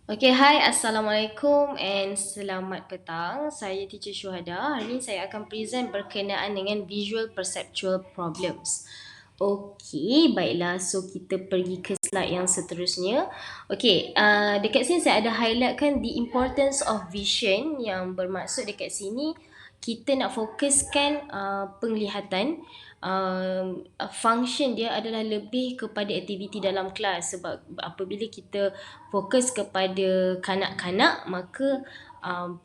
Okay, hai, Assalamualaikum and selamat petang. Saya Teacher Syuhada. Hari ini saya akan present berkenaan dengan visual perceptual problems. Okay, baiklah. So, kita pergi ke slide yang seterusnya. Okay, dekat sini saya ada highlightkan the importance of vision, yang bermaksud dekat sini kita nak fokuskan penglihatan. Function dia adalah lebih kepada aktiviti dalam kelas, sebab apabila kita fokus kepada kanak-kanak, maka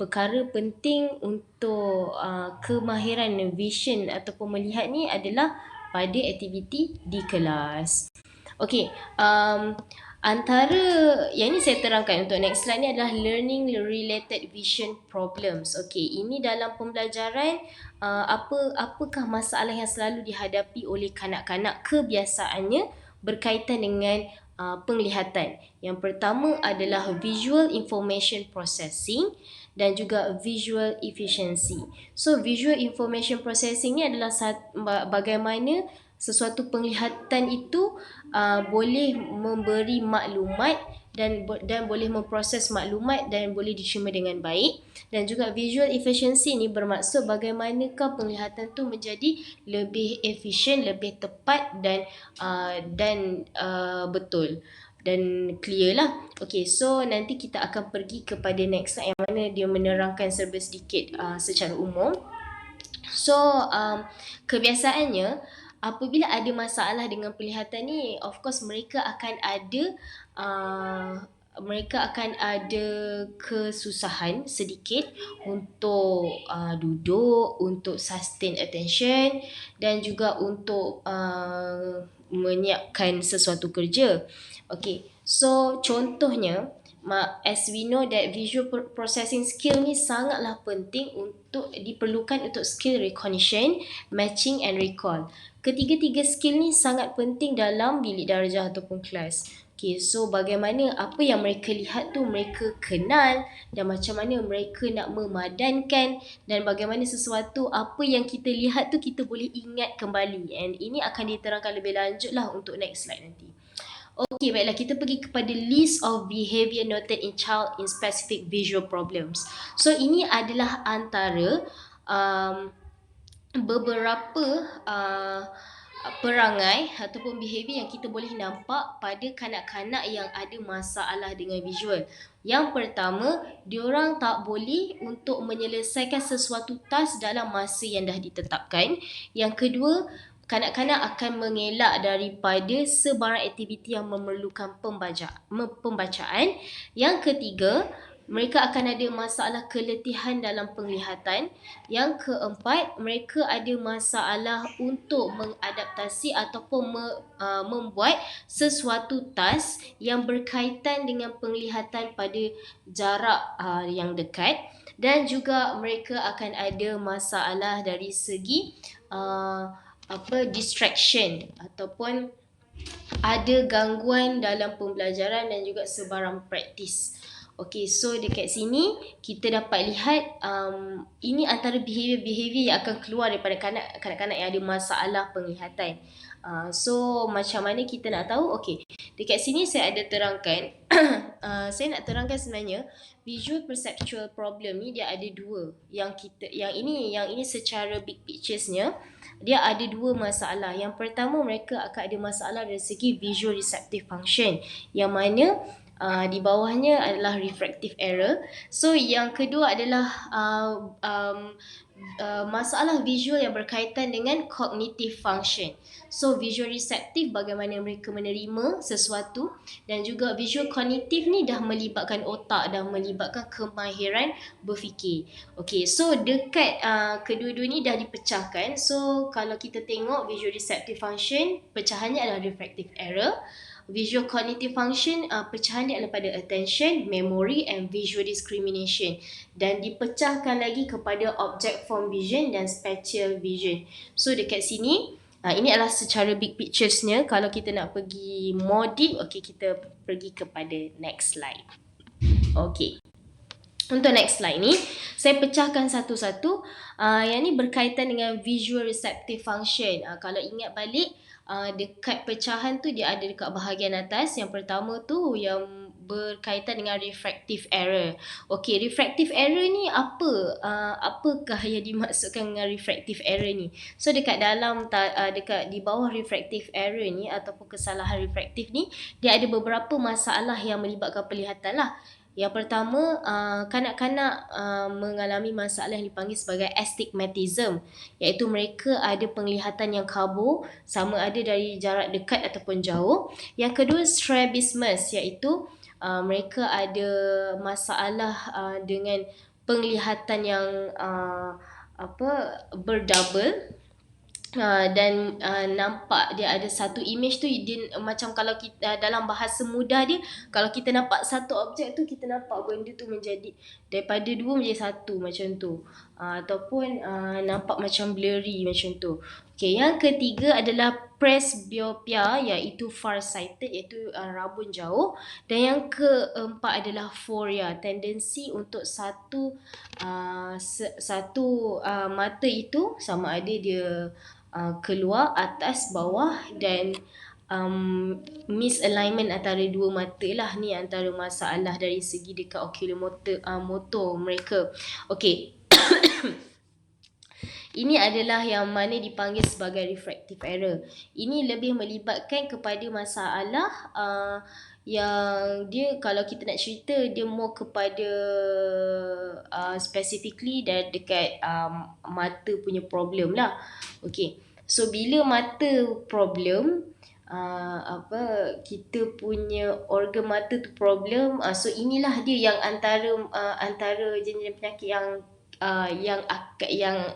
perkara penting untuk kemahiran vision ataupun melihat ni adalah pada aktiviti di kelas. Okey, antara yang ini saya terangkan untuk next slide ni adalah learning related vision problems. Okey, ini dalam pembelajaran apakah masalah yang selalu dihadapi oleh kanak-kanak kebiasaannya berkaitan dengan penglihatan. Yang pertama adalah visual information processing dan juga visual efficiency. So visual information processing ni adalah bagaimana sesuatu penglihatan itu boleh memberi maklumat dan boleh memproses maklumat dan boleh diterima dengan baik. Dan juga visual efficiency ni bermaksud bagaimanakah penglihatan tu menjadi lebih efisien, lebih tepat dan betul dan clear lah. Okay, so nanti kita akan pergi kepada next slide yang mana dia menerangkan serba sedikit secara umum. So kebiasaannya apabila ada masalah dengan penglihatan ni, of course mereka akan ada kesusahan sedikit untuk duduk, untuk sustain attention dan juga untuk menyiapkan sesuatu kerja. Okay, so contohnya, as we know that visual processing skill ni sangatlah penting untuk diperlukan untuk skill recognition, matching and recall. Ketiga-tiga skill ni sangat penting dalam bilik darjah ataupun kelas. Okay, so bagaimana apa yang mereka lihat tu mereka kenal, dan macam mana mereka nak memadankan, dan bagaimana sesuatu apa yang kita lihat tu kita boleh ingat kembali. And ini akan diterangkan lebih lanjut lah untuk next slide nanti. Okey, baiklah, kita pergi kepada list of behavior noted in child in specific visual problems. So ini adalah antara beberapa perangai ataupun behavior yang kita boleh nampak pada kanak-kanak yang ada masalah dengan visual. Yang pertama, diorang tak boleh untuk menyelesaikan sesuatu task dalam masa yang dah ditetapkan. Yang kedua, kanak-kanak akan mengelak daripada sebarang aktiviti yang memerlukan pembacaan. Yang ketiga, mereka akan ada masalah keletihan dalam penglihatan. Yang keempat, mereka ada masalah untuk mengadaptasi ataupun membuat sesuatu task yang berkaitan dengan penglihatan pada jarak yang dekat. Dan juga mereka akan ada masalah dari segi distraction ataupun ada gangguan dalam pembelajaran dan juga sebarang praktis. Okay, so dekat sini kita dapat lihat ini antara behavior-behavior yang akan keluar daripada kanak-kanak yang ada masalah penglihatan. So macam mana kita nak tahu? Okay, dekat sini saya ada terangkan saya nak terangkan sebenarnya visual perceptual problem ni dia ada dua. Yang ini secara big picturesnya dia ada dua masalah. Yang pertama, mereka akan ada masalah dari segi visual receptive function, yang mana di bawahnya adalah refractive error. So yang kedua adalah masalah visual yang berkaitan dengan cognitive function. So visual receptive bagaimana mereka menerima sesuatu, dan juga visual cognitive ni dah melibatkan otak, dah melibatkan kemahiran berfikir. Okay, so dekat kedua-dua ni dah dipecahkan. So kalau kita tengok visual receptive function, pecahannya adalah refractive error. Visual cognitive function pecahan dia adalah pada attention, memory and visual discrimination, dan dipecahkan lagi kepada object form vision dan spatial vision. So dekat sini ini adalah secara big picturesnya. Kalau kita nak pergi more deep, okay, kita pergi kepada next slide. Okay, untuk next slide ni saya pecahkan satu-satu. Yang ni berkaitan dengan visual receptive function. Kalau ingat balik, dekat pecahan tu dia ada dekat bahagian atas. Yang pertama tu yang berkaitan dengan refractive error. Okey, refractive error ni apa? Apakah yang dimaksudkan dengan refractive error ni? So dekat dalam dekat di bawah refractive error ni ataupun kesalahan refraktif ni, dia ada beberapa masalah yang melibatkan penglihatan lah. Yang pertama, kanak-kanak mengalami masalah yang dipanggil sebagai astigmatism, iaitu mereka ada penglihatan yang kabur, sama ada dari jarak dekat ataupun jauh. Yang kedua, strabismus, iaitu mereka ada masalah dengan penglihatan yang berdouble. Dan nampak dia ada satu image tu, dia macam kalau kita dalam bahasa mudah dia, kalau kita nampak satu objek tu, kita nampak benda tu menjadi daripada dua menjadi satu macam tu, ataupun nampak macam blurry macam tu. Okay, yang ketiga adalah presbyopia, iaitu farsighted, iaitu rabun jauh. Dan yang keempat adalah phoria, tendensi untuk satu mata itu sama ada dia keluar, atas, bawah, dan misalignment antara dua mata lah. Ni antara masalah dari segi dekat oculomotor motor mereka. Okey. Ini adalah yang mana dipanggil sebagai refractive error. Ini lebih melibatkan kepada masalah yang dia, kalau kita nak cerita, dia more kepada specifically dekat mata punya problem lah. Okay, so bila mata problem, kita punya organ mata tu problem, so inilah dia yang antara jenis penyakit yang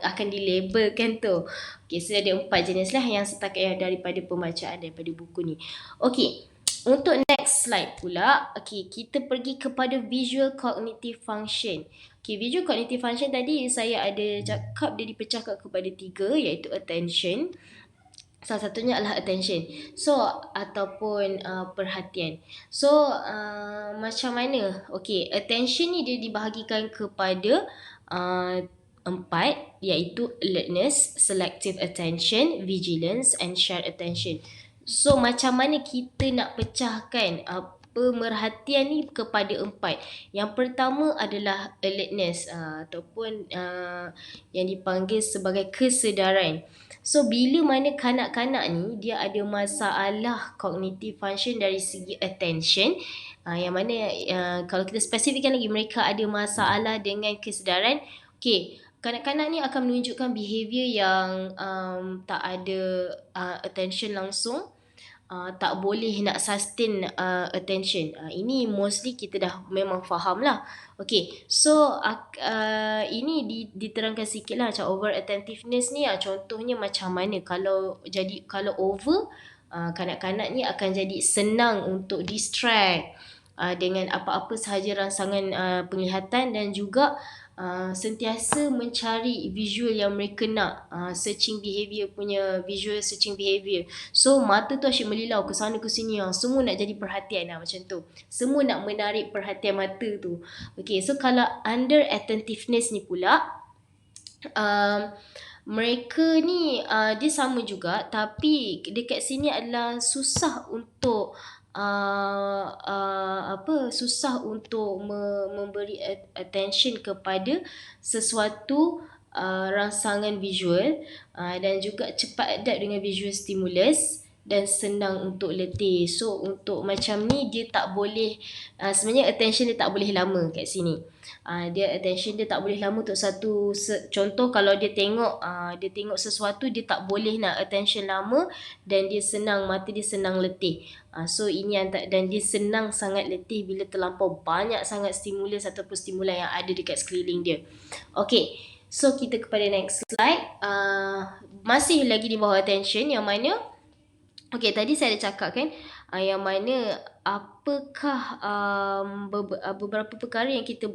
akan dilabelkan tu. Okay, so ada 4 jenis lah yang setakat daripada pembacaan daripada buku ni. Okay, untuk next slide pula, okay, kita pergi kepada visual cognitive function. Okay, visual cognitive function tadi saya ada cakap dia dipecahkan kepada 3, iaitu attention. Salah satunya adalah attention. So, ataupun perhatian. So, macam mana? Okay, attention ni dia dibahagikan kepada 4, iaitu alertness, selective attention, vigilance and shared attention. So, macam mana kita nak pecahkan pemerhatian ni kepada 4? Yang pertama adalah alertness, ataupun yang dipanggil sebagai kesedaran. So, bila mana kanak-kanak ni dia ada masalah cognitive function dari segi attention, yang mana kalau kita spesifikkan lagi, mereka ada masalah dengan kesedaran. Okay, kanak-kanak ni akan menunjukkan behavior yang tak ada attention langsung, tak boleh nak sustain attention. Ini mostly kita dah memang faham lah. Okay, so ini diterangkan sikit lah macam over attentiveness ni. Contohnya macam mana kalau over, kanak-kanak ni akan jadi senang untuk distract dengan apa-apa sahaja rangsangan penglihatan, dan juga sentiasa mencari visual yang mereka nak, searching behavior punya visual searching behavior. So mata tu asyik melilau ke sana ke sini, semua nak jadi perhatian macam tu, semua nak menarik perhatian mata tu. Okay, so kalau under attentiveness ni pula, mereka ni dia sama juga, tapi dekat sini adalah susah untuk susah untuk memberi attention kepada sesuatu rangsangan visual, dan juga cepat adapt dengan visual stimulus, dan senang untuk letih. So untuk macam ni dia tak boleh, sebenarnya attention dia tak boleh lama kat sini. Attention dia tak boleh lama untuk satu contoh, kalau dia tengok sesuatu, dia tak boleh nak attention lama, dan dia senang, mata dia senang letih. So ini dan dia senang sangat letih bila terlampau banyak sangat stimulus ataupun stimulan yang ada dekat sekeliling dia. Okay, so kita kepada next slide. Masih lagi di bawah attention, yang mana tadi saya ada cakap kan, yang mana apakah beberapa perkara yang kita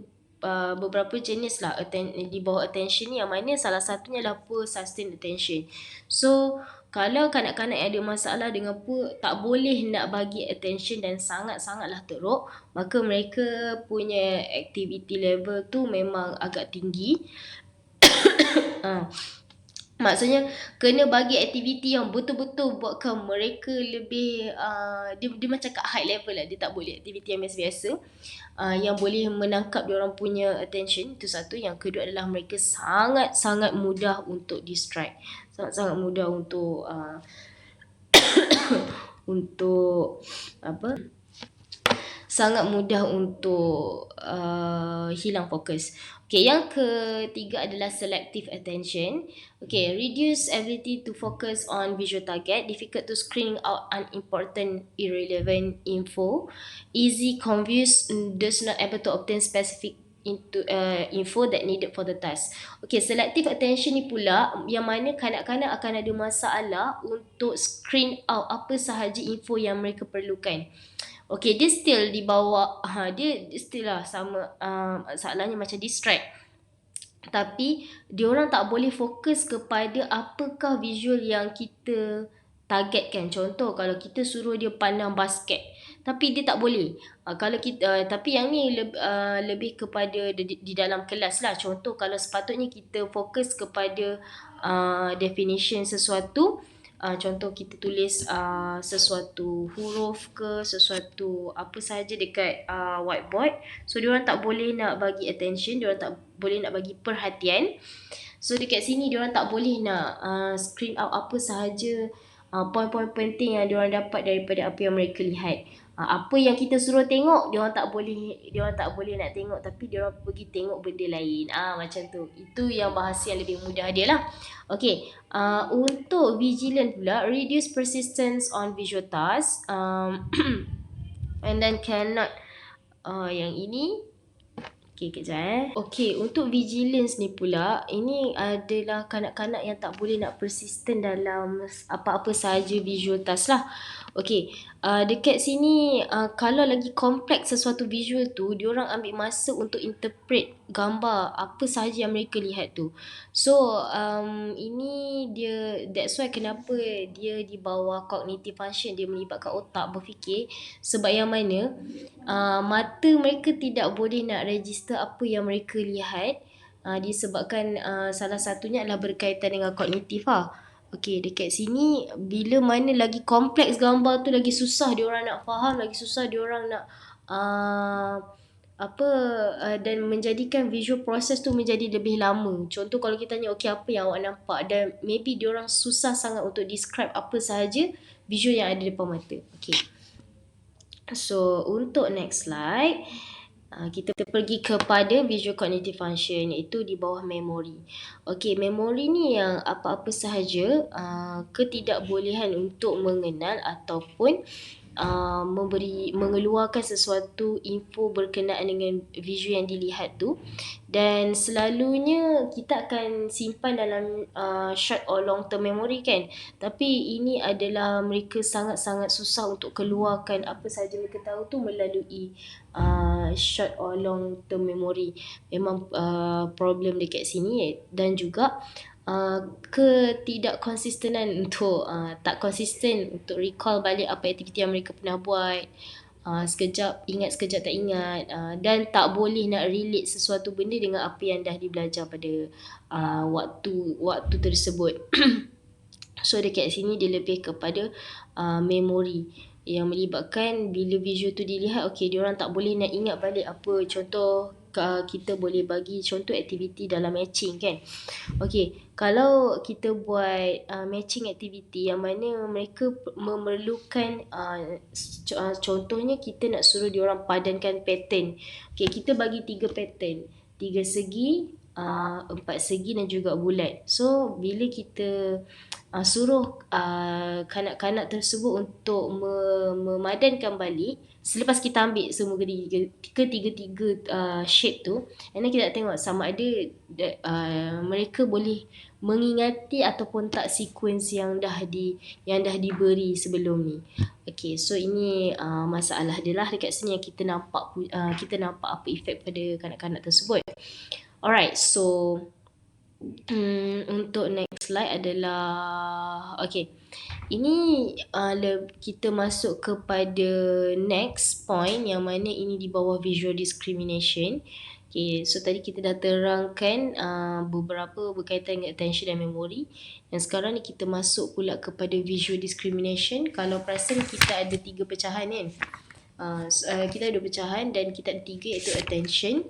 beberapa jenis lah di bawah attention ni, yang mana salah satunya adalah poor sustained attention. So kalau kanak-kanak yang ada masalah dengan tak boleh nak bagi attention dan sangat-sangatlah teruk, maka mereka punya activity level tu memang agak tinggi. Maksudnya kena bagi aktiviti yang betul-betul buatkan mereka lebih dia macam kat high level lah. Dia tak boleh aktiviti yang biasa-biasa yang boleh menangkap diorang punya attention. Itu satu. Yang kedua adalah mereka sangat-sangat mudah untuk distract. Sangat-sangat mudah untuk untuk apa? Sangat mudah untuk hilang fokus. Okay, yang ketiga adalah selective attention. Okay, reduce ability to focus on visual target, difficult to screen out unimportant, irrelevant info, easy confused, does not able to obtain specific info that needed for the task. Okay, selective attention ni pula yang mana kanak-kanak akan ada masalah untuk screen out apa sahaja info yang mereka perlukan. Okay, dia still di bawah, dia still lah sama masalahnya macam distract. Tapi diorang tak boleh fokus kepada apakah visual yang kita targetkan. Contoh kalau kita suruh dia pandang basket, tapi dia tak boleh. Kalau kita tapi yang ni lebih kepada di dalam kelas lah. Contoh kalau sepatutnya kita fokus kepada definition sesuatu, contoh kita tulis sesuatu huruf ke sesuatu apa sahaja dekat whiteboard. So diorang tak boleh nak bagi attention, diorang tak boleh nak bagi perhatian. So dekat sini diorang tak boleh nak screen out apa sahaja poin-poin penting yang diorang dapat daripada apa yang mereka lihat. Apa yang kita suruh tengok diorang tak boleh nak tengok, tapi diorang pergi tengok benda lain. Macam tu. Itu yang bahasa yang lebih mudah dia lah. Okay, untuk vigilant pula, reduce persistence on visual tasks, and then cannot yang ini. Okay, kejap Okay, untuk vigilance ni pula, ini adalah kanak-kanak yang tak boleh nak persisten dalam apa-apa sahaja visual task lah. Okay, dekat sini kalau lagi kompleks sesuatu visual tu, diorang ambil masa untuk interpret gambar apa sahaja yang mereka lihat tu. So ini dia, that's why kenapa dia di bawah cognitive function, dia melibatkan otak berfikir. Sebab yang mana mata mereka tidak boleh nak register apa yang mereka lihat, disebabkan salah satunya adalah berkaitan dengan kognitif lah. Okay, dekat sini bila mana lagi kompleks gambar tu, lagi susah diorang nak faham, lagi susah diorang nak dan menjadikan visual process tu menjadi lebih lama. Contoh kalau kita tanya, okay, apa yang awak nampak, dan maybe diorang susah sangat untuk describe apa sahaja visual yang ada depan mata. Okay, so untuk next slide, kita pergi kepada visual cognitive function, iaitu di bawah memori. Okay, memori ni yang apa-apa sahaja ketidakbolehan untuk mengenal ataupun mengeluarkan sesuatu info berkenaan dengan visual yang dilihat tu, dan selalunya kita akan simpan dalam short or long term memory kan. Tapi ini adalah mereka sangat-sangat susah untuk keluarkan apa sahaja mereka tahu tu melalui short or long term memory. Memang problem dekat sini. Dan juga ketidakkonsistenan untuk tak konsisten untuk recall balik apa aktiviti yang mereka pernah buat. Sekejap ingat, sekejap tak ingat, dan tak boleh nak relate sesuatu benda dengan apa yang dah dibelajar pada waktu tersebut. So dekat sini dia lebih kepada memori yang melibatkan bila visual tu dilihat, okay, diorang tak boleh nak ingat balik apa. Contoh kita boleh bagi contoh aktiviti dalam matching kan. Okay, kalau kita buat matching aktiviti yang mana mereka memerlukan contohnya kita nak suruh diorang padankan pattern. Okay, kita bagi 3 pattern, 3 segi, 4 segi dan juga bulat. So bila kita suruh kanak-kanak tersebut untuk memadankan balik, selepas kita ambil semua ketiga-tiga shape tu, and then kita tengok sama ada mereka boleh mengingati ataupun tak sequence yang dah diberi sebelum ni. Okay, so ini masalah dia lah dekat sini yang kita nampak apa efek pada kanak-kanak tersebut. Alright, so untuk next slide adalah okay, Ini kita masuk kepada next point yang mana ini di bawah visual discrimination. Okay, so tadi kita dah terangkan beberapa berkaitan dengan attention dan memory. Dan sekarang ni kita masuk pula kepada visual discrimination. Kalau perasan kita ada 3 pecahan kan. Kita ada pecahan dan kita ada 3 iaitu attention,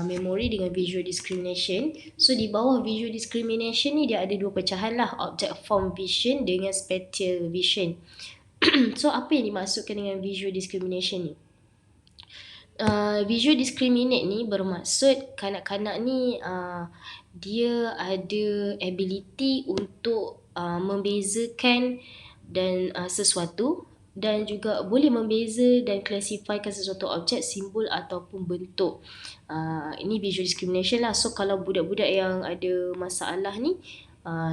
memory dengan visual discrimination. So di bawah visual discrimination ni dia ada 2 pecahan lah, object form vision dengan spatial vision. So apa yang dimaksudkan dengan visual discrimination ni? Visual discriminate ni bermaksud kanak-kanak ni dia ada ability untuk membezakan dan sesuatu, dan juga boleh membeza dan klasifikasikan sesuatu objek, simbol ataupun bentuk. Ini visual discrimination lah. So kalau budak-budak yang ada masalah ni,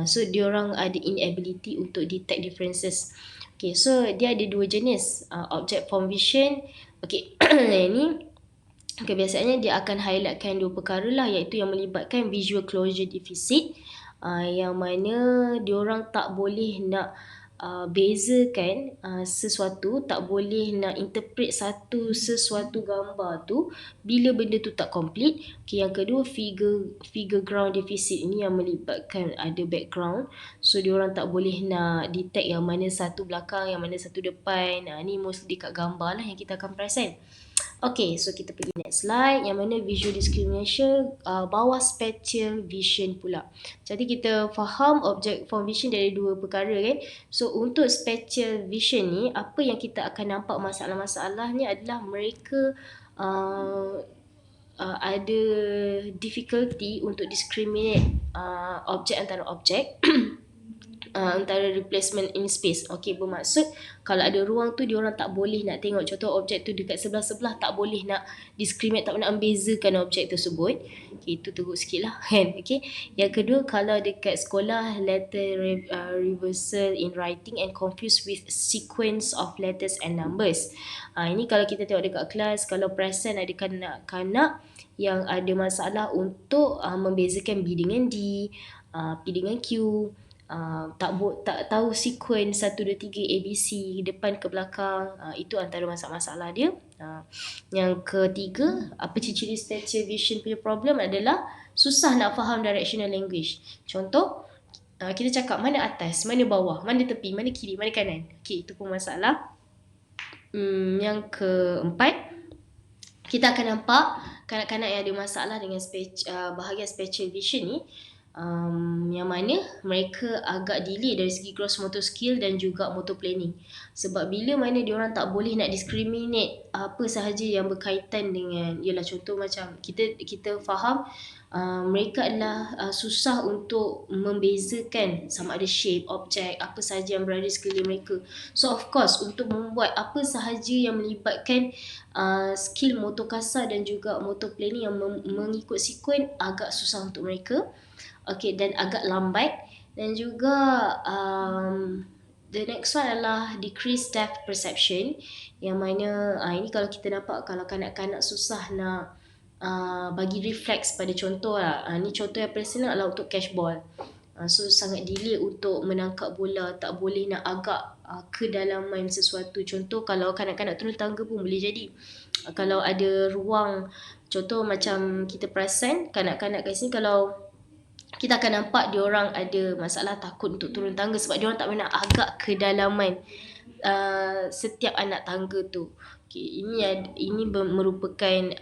so diorang ada inability untuk detect differences. Okay, so dia ada 2 jenis, object form vision. Okay, ini kebiasaannya dia akan highlightkan 2 perkara lah, iaitu yang melibatkan visual closure deficit, yang mana diorang tak boleh nak bezakan sesuatu, tak boleh nak interpret sesuatu gambar tu bila benda tu tak complete. Okay, yang kedua figure ground deficit, ini yang melibatkan ada background, so diorang tak boleh nak detect yang mana satu belakang, yang mana satu depan. Ni mostly dekat gambar lah yang kita akan perasan. Okay, so kita pergi next slide yang mana visual discrimination bawah spatial vision pula. Jadi kita faham object form vision dari 2 perkara kan. So untuk spatial vision ni, apa yang kita akan nampak masalah-masalah ni adalah mereka ada difficulty untuk discriminate objek antara objek. Antara replacement in space. Okay, bermaksud kalau ada ruang tu diorang tak boleh nak tengok contoh objek tu dekat sebelah-sebelah, tak boleh nak discriminate, tak boleh nak membezakan objek tersebut. Okay, itu teruk sikit lah kan. Okay, yang kedua, kalau dekat sekolah letter reversal in writing and confused with sequence of letters and numbers. Ini kalau kita tengok dekat kelas, kalau perasan ada kanak-kanak yang ada masalah untuk membezakan B dengan D, P dengan Q, tak tahu sequence 1, 2, 3 ABC depan ke belakang. Itu antara masalah-masalah dia. Yang ketiga, apa ciri-ciri spatial vision punya problem adalah susah nak faham directional language. Contoh, kita cakap mana atas, mana bawah, mana tepi, mana kiri, mana kanan. Okay, itu pun masalah. Yang keempat, kita akan nampak kanak-kanak yang ada masalah dengan bahagian spatial vision ni, yang mana mereka agak delay dari segi gross motor skill dan juga motor planning. Sebab bila mana diorang tak boleh nak discriminate apa sahaja yang berkaitan dengan, ialah contoh macam kita faham mereka adalah susah untuk membezakan sama ada shape, objek, apa sahaja yang berada sekeliling mereka. So of course untuk membuat apa sahaja yang melibatkan skill motor kasar dan juga motor planning yang mengikut sequence agak susah untuk mereka. Okay, dan agak lambat. Dan juga the next one adalah decreased depth perception, yang mana ini kalau kita nampak kalau kanak-kanak susah nak bagi refleks pada contoh lah. Ni contoh yang personal adalah untuk catch ball. So sangat delay untuk menangkap bola, tak boleh nak agak kedalaman sesuatu. Contoh kalau kanak-kanak turun tangga pun boleh jadi. Kalau ada ruang, contoh macam kita perasan kanak-kanak kat sini, kalau kita akan nampak diorang ada masalah takut untuk turun tangga sebab diorang tak pernah agak kedalaman setiap anak tangga tu. Okay, ini merupakan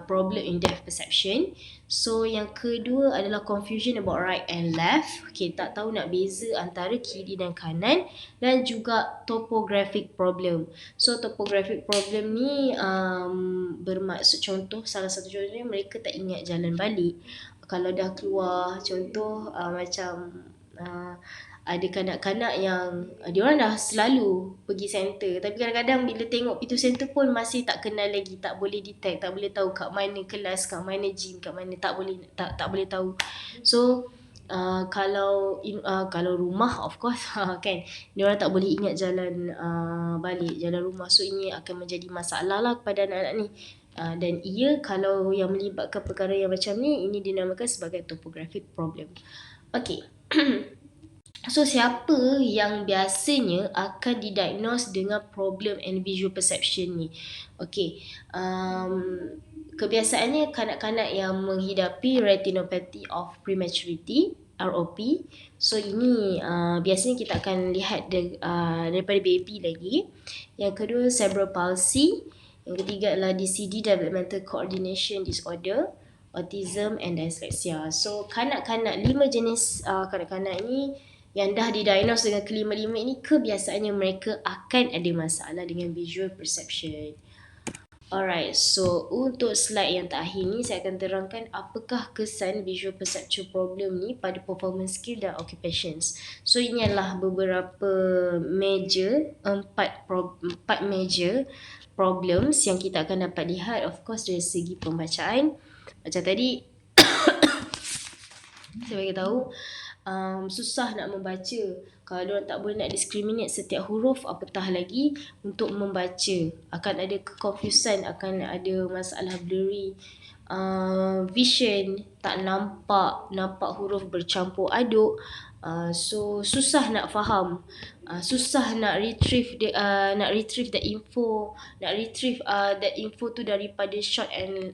problem in depth perception. So yang kedua adalah confusion about right and left. Okay, tak tahu nak beza antara kiri dan kanan, dan juga topographic problem. So topographic problem ni bermaksud contoh, salah satu contohnya mereka tak ingat jalan balik. Kalau dah keluar, contoh macam ada kanak-kanak yang diorang dah selalu pergi center, tapi kadang-kadang bila tengok pintu center pun masih tak kenal lagi, tak boleh detect, tak boleh tahu kat mana kelas, kat mana gym, kat mana, tak boleh tahu. So kalau rumah of course kan, diorang tak boleh ingat jalan balik, jalan rumah. So ini akan menjadi masalah lah kepada anak-anak ni. Dan kalau yang melibatkan perkara yang macam ni, ini dinamakan sebagai topographic problem. Okay. So, siapa yang biasanya akan didiagnose dengan problem and visual perception ni? Okay, kebiasaannya kanak-kanak yang menghidapi retinopathy of prematurity, ROP. So, ini biasanya kita akan lihat daripada baby lagi. Yang kedua, cerebral palsy. Yang ketiga adalah DCD, developmental coordination disorder, autism and dyslexia. So, kanak-kanak, 5 jenis kanak-kanak ni yang dah didiagnose dengan kelima-lima ini, kebiasaannya mereka akan ada masalah dengan visual perception. Alright, so untuk slide yang terakhir ni saya akan terangkan apakah kesan visual perception problem ni pada performance skill dan occupations. So ini adalah beberapa major, empat major problems yang kita akan dapat lihat, of course dari segi pembacaan. Macam tadi saya bagi tahu, susah nak membaca. Kalau diorang tak boleh nak discriminate setiap huruf, apatah lagi untuk membaca. Akan ada confusion, akan ada masalah blurry vision, tak nampak huruf bercampur aduk. So susah nak faham, susah nak retrieve the info, nak retrieve that info tu daripada short and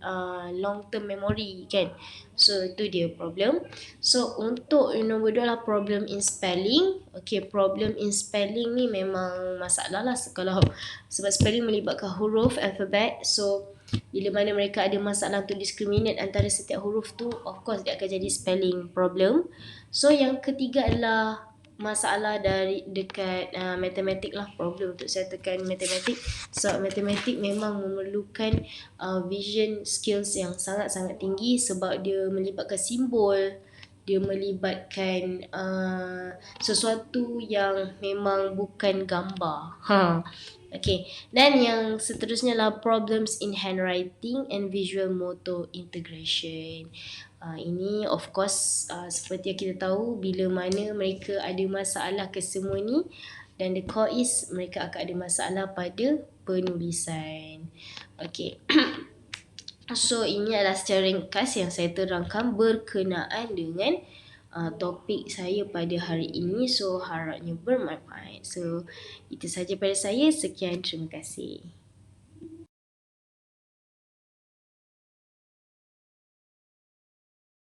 long term memory kan. So itu dia problem. So untuk nombor 2 lah problem in spelling. Okay, problem in spelling ni memang masalah lah sebab spelling melibatkan huruf, alphabet. So bila mana mereka ada masalah untuk discriminate antara setiap huruf tu, of course dia akan jadi spelling problem. So yang ketiga adalah masalah dari dekat matematik lah, problem untuk saya tekan matematik. So matematik memang memerlukan vision skills yang sangat-sangat tinggi sebab dia melibatkan simbol, dia melibatkan sesuatu yang memang bukan gambar. Okay, dan yang seterusnya lah problems in handwriting and visual motor integration. Ini of course seperti yang kita tahu, bila mana mereka ada masalah kesemua ni, dan the core is mereka akan ada masalah pada penulisan. Okay. So ini adalah secara ringkas yang saya terangkan berkenaan dengan topik saya pada hari ini. So harapnya bermanfaat. So itu saja pada saya. Sekian, terima kasih.